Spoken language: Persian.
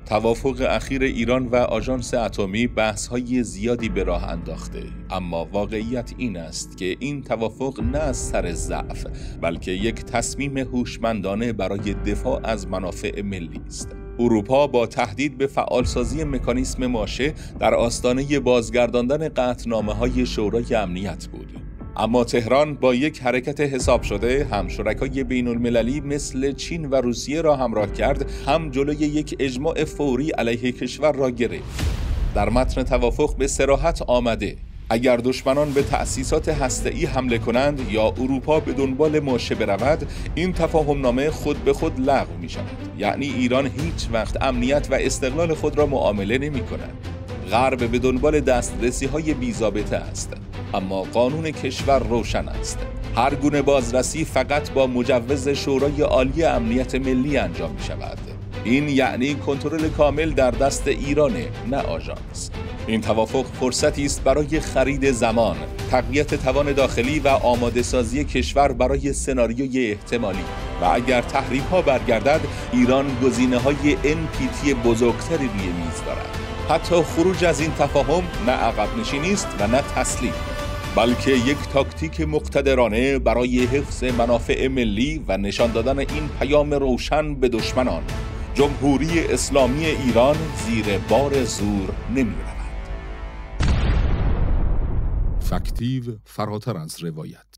توافق اخیر ایران و آژانس اتمی بحث‌های زیادی به راه انداخته، اما واقعیت این است که این توافق نه از سر ضعف، بلکه یک تصمیم هوشمندانه برای دفاع از منافع ملی است. اروپا با تهدید به فعالسازی مکانیسم ماشه در آستانه بازگرداندن قطعنامه‌های شورای امنیت بود. اما تهران با یک حرکت حساب شده هم شرکای بین المللی مثل چین و روسیه را همراه کرد، هم جلوی یک اجماع فوری علیه کشور را گرفت. در متن توافق به صراحت آمده اگر دشمنان به تأسیسات هسته‌ای حمله کنند یا اروپا به دنبال ماشه برود، این تفاهمنامه خود به خود لغو می شود. یعنی ایران هیچ وقت امنیت و استقلال خود را معامله نمی کند. غرب به دنبال دسترسی‌های بی‌ضابطه است، اما قانون کشور روشن است. هر گونه بازرسی فقط با مجوز شورای عالی امنیت ملی انجام می شود. این یعنی کنترل کامل در دست ایران، نه آژانس. این توافق فرصتی است برای خرید زمان، تقویت توان داخلی و آماده سازی کشور برای سناریوی احتمالی. و اگر تحریم‌ها برگردد، ایران گزینه‌های NPT بزرگتری روی میز دارد. حتی خروج از این تفاهم نه عقب نشینی است و نه تسلیم، بلکه یک تاکتیک مقتدرانه برای حفظ منافع ملی و نشان دادن این پیام روشن به دشمنان: جمهوری اسلامی ایران زیر بار زور نمی‌رود. فکتیو فراتر از روایت.